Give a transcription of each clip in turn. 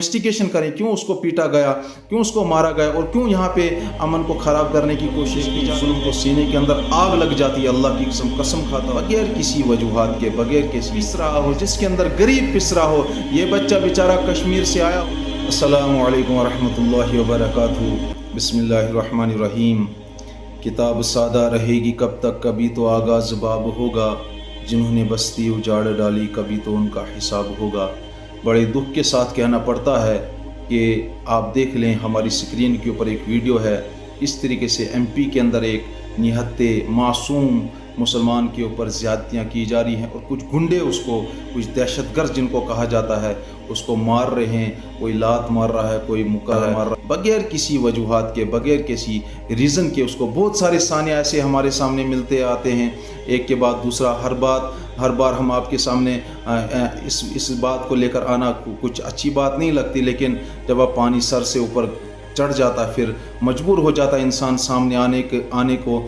Investigation करें, क्यों उसको पीटा गया, क्यों उसको मारा गया और क्यों यहाँ पे अमन को ख़राब करने की कोशिश की जाए। जुल्म को सीने के अंदर आग लग जाती है, अल्लाह की कसम खाता बगैर किसी वजूहात के, बगैर किसी पिस रहा हो, जिसके अंदर गरीब पिस रहा हो। ये बच्चा बेचारा कश्मीर से आया। अस्सलामु अलैकुम वरहमतुल्लाहि वबरकातुहू। बिस्मिल्लाहिर्रहमानिर्रहीम। किताब सादा रहेगी कब तक, कभी तो आगाज़ बाब होगा। जिन्होंने बस्ती उजाड़ डाली, कभी तो उनका हिसाब होगा। बड़े दुख के साथ कहना पड़ता है कि आप देख लें, हमारी स्क्रीन के ऊपर एक वीडियो है। इस तरीके से एमपी के अंदर एक निहत्ते मासूम मुसलमान के ऊपर ज़्यादतियाँ की जा रही हैं और कुछ गुंडे उसको, कुछ दहशतगर्द जिनको कहा जाता है, उसको मार रहे हैं। कोई लात मार रहा है, कोई मुक्का मार रहा है, बगैर किसी वजूहात के, बगैर किसी रीज़न के। उसको बहुत सारे सानिया ऐसे हमारे सामने मिलते आते हैं, एक के बाद दूसरा। हर बार हम आपके सामने इस बात को लेकर आना कुछ अच्छी बात नहीं लगती, लेकिन जब आप पानी सर से ऊपर चढ़ जाता है, फिर मजबूर हो जाता है इंसान सामने आने को।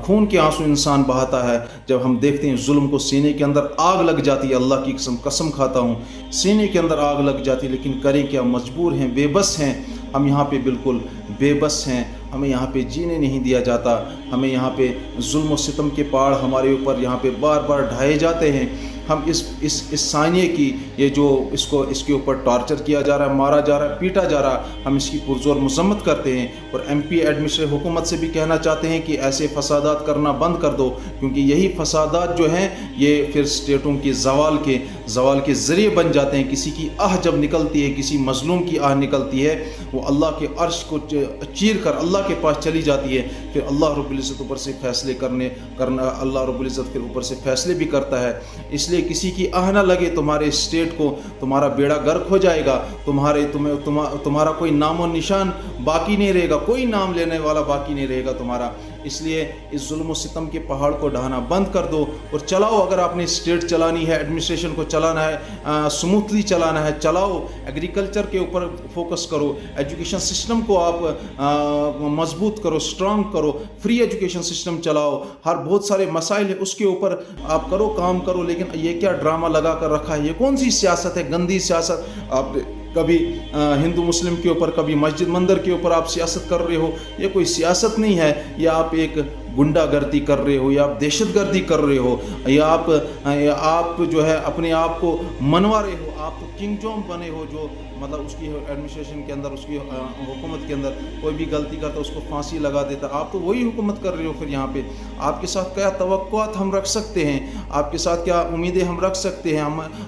खून के आंसू इंसान बहाता है जब हम देखते हैं जुल्म को। सीने के अंदर आग लग जाती है, अल्लाह की कसम खाता हूँ, सीने के अंदर आग लग जाती है। लेकिन करें क्या, मजबूर हैं, बेबस हैं। हम यहाँ पे बिल्कुल बेबस हैं, हमें यहाँ पे जीने नहीं दिया जाता। हमें यहाँ पे जुल्म और सितम के पहाड़ हमारे ऊपर यहाँ पे बार बार ढाए जाते हैं। हम इस सानिए की ये जो इसके ऊपर टॉर्चर किया जा रहा है, मारा जा रहा है, पीटा जा रहा है, हम इसकी पुरजोर मजम्मत करते हैं। और एमपी एडमिनिस्ट्रेटिव हुकूमत से भी कहना चाहते हैं कि ऐसे फसादात करना बंद कर दो, क्योंकि यही फसादात जो हैं ये फिर स्टेटों के ज़वाल के ज़रिए बन जाते हैं। किसी की आह जब निकलती है, किसी मजलूम की आह निकलती है, वो अल्लाह के अर्श को चीर कर अल्लाह के पास चली जाती है। फिर अल्लाह रब्बुल इज़्ज़त ऊपर से फैसले करना अल्लाह रब्बुल इज़्ज़त फिर ऊपर से फैसले भी करता है। इसलिए किसी की आह ना लगे तुम्हारे स्टेट को, तुम्हारा बेड़ा गर्क हो जाएगा। तुम्हारा कोई नामो निशान बाकी नहीं रहेगा, कोई नाम लेने वाला बाकी नहीं रहेगा तुम्हारा। इसलिए इस जुल्म सितम के पहाड़ को ढहाना बंद कर दो और चलाओ। अगर आपने स्टेट चलानी है, एडमिनिस्ट्रेशन को चलाना है, स्मूथली चलाना है, चलाओ। एग्रीकल्चर के ऊपर फोकस करो, एजुकेशन सिस्टम को आप मजबूत करो, स्ट्रांग करो, फ्री एजुकेशन सिस्टम चलाओ। बहुत सारे मसाइल है, उसके ऊपर आप करो, काम करो। लेकिन ये क्या ड्रामा लगा कर रखा है, ये कौन सी सियासत है, गंदी सियासत। आप कभी हिंदू मुस्लिम के ऊपर, कभी मस्जिद मंदिर के ऊपर आप सियासत कर रहे हो। ये कोई सियासत नहीं है, या आप एक गुंडागर्दी कर रहे हो, या आप दहशतगर्दी कर रहे हो, या आप जो है अपने आप को मनवा रहे हो। आप तो किंग जोंग बने हो, जो मतलब उसकी एडमिनिस्ट्रेशन के अंदर, उसकी हुकूमत के अंदर कोई भी गलती करता है उसको फांसी लगा देता। आप तो वही हुकूमत कर रहे हो। फिर यहाँ पे आपके साथ क्या तवक्कुआत हम रख सकते हैं, आपके साथ क्या उम्मीदें हम रख सकते हैं।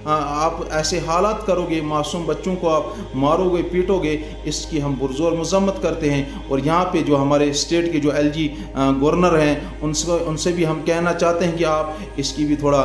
आप ऐसे हालात करोगे, मासूम बच्चों को आप मारोगे, पीटोगे, इसकी हम पुरजोर मजम्मत करते हैं। और यहाँ पे जो हमारे स्टेट के जो LG गवर्नर हैं, उनसे भी हम कहना चाहते हैं कि आप इसकी भी थोड़ा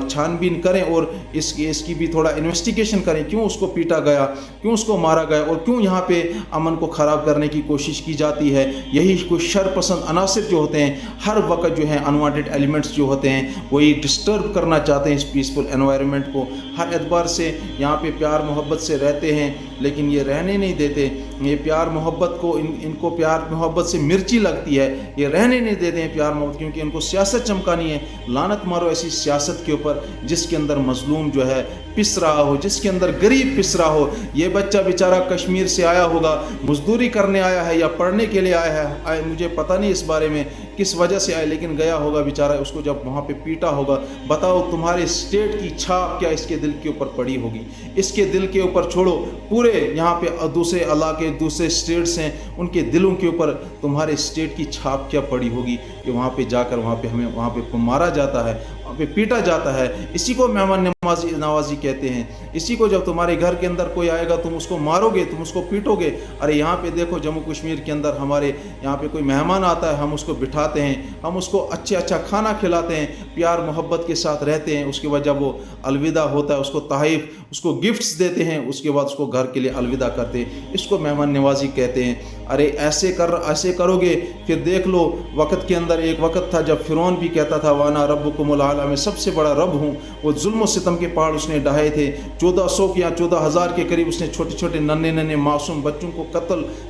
छानबीन करें और इसकी भी थोड़ा इन्वेस्टिगेशन करें, क्यों उसको पीटा गया, क्यों उसको मारा गया और क्यों यहाँ पे अमन को ख़राब करने की कोशिश की जाती है। यही कुछ शरपसंद अनासिर जो होते हैं, हर वक्त जो है अनवांटेड एलिमेंट्स जो होते हैं, वही डिस्टर्ब करना चाहते हैं इस पीसफुल एनवायरनमेंट को। हर एतबार से यहाँ पे प्यार मोहब्बत से रहते हैं, लेकिन ये रहने नहीं देते। ये प्यार मोहब्बत को इनको प्यार मोहब्बत से मिर्ची लगती है, ये रहने नहीं देते हैं प्यार मोहब्बत, क्योंकि इनको सियासत चमकानी है। लानत मारो ऐसी सियासत के ऊपर जिसके अंदर मजलूम जो है पिस रहा हो, जिसके अंदर गरीब पिस रहा हो। ये बच्चा बेचारा कश्मीर से आया होगा, मजदूरी करने आया है या पढ़ने के लिए आया है, मुझे पता नहीं इस बारे में किस वजह से आया, लेकिन गया होगा बेचारा। उसको जब वहाँ पे पीटा होगा, बताओ तुम्हारे स्टेट की छाप क्या इसके दिल के ऊपर पड़ी होगी। इसके दिल के ऊपर छोड़ो, पूरे यहाँ पे दूसरे इलाके, दूसरे स्टेट्स हैं, उनके दिलों के ऊपर तुम्हारे स्टेट की छाप क्या पड़ी होगी कि वहाँ पे जाकर हमें वहाँ पे मारा जाता है, वहाँ पे पीटा जाता है। इसी को मेहमान नवाजी कहते हैं। इसी को जब तुम्हारे घर के अंदर कोई आएगा, तुम उसको मारोगे, तुम उसको पीटोगे। अरे यहाँ पे देखो, जम्मू कश्मीर के अंदर हमारे यहाँ पे कोई मेहमान आता है, हम उसको बिठाते हैं, हम उसको अच्छा खाना खिलाते हैं, प्यार मोहब्बत के साथ रहते हैं। उसके बाद जब वो अलविदा होता है, उसको तहफ़, उसको गिफ्ट्स देते हैं, उसके बाद उसको घर के लिए अलविदा करते हैं। इसको मेहमान नवाजी कहते हैं। अरे ऐसे करोगे, फिर देख लो, वक़्त के अंदर एक वक़्त था जब फ़िरौन भी कहता था वाना रब्बुकुमुल आला, ताला मैं सबसे बड़ा रब हूँ। वो जुल्म सितम के पहाड़ उसने ढहाए थे, 1400 या 14,000 के करीब उसने छोटे छोटे नन्हे नन्हे मासूम बच्चों को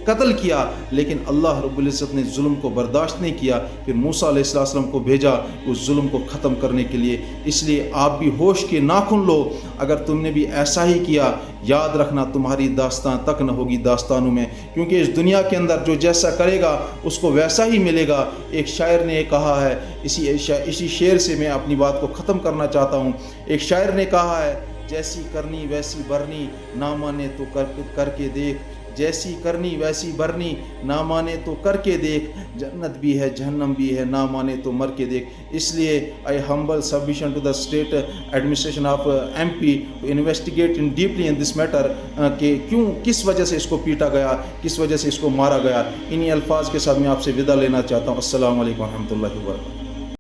कत्ल किया, लेकिन अल्लाह रब्बुल इज़्ज़त ने जुल्म को बर्दाश्त नहीं किया। फिर मूसा अलैहिस्सलाम को भेजा उस जुल्म को ख़त्म करने के लिए। इसलिए आप भी होश के नाखुन लो, अगर तुमने भी ऐसा ही किया, याद रखना तुम्हारी दास्तान तक न होगी दास्तानों में, क्योंकि इस दुनिया के अंदर जो जैसा करेगा उसको वैसा ही मिलेगा। एक शायर ने कहा है, इसी शेर से मैं अपनी बात को ख़त्म करना चाहता हूँ। एक शायर ने कहा है, जैसी करनी वैसी भरनी, ना माने तो करके देख, जैसी करनी वैसी भरनी, ना माने तो करके देख, जन्नत भी है जहन्नम भी है, ना माने तो मर के देख। इसलिए I humble submission to the state administration of MP to investigate in deeply in this matter, कि किस वजह से इसको पीटा गया, किस वजह से इसको मारा गया। इन्हीं अल्फाज के साथ मैं आपसे विदा लेना चाहता हूँ। अस्सलामु अलैकुम व रहमतुल्लाहि व बरकातहू।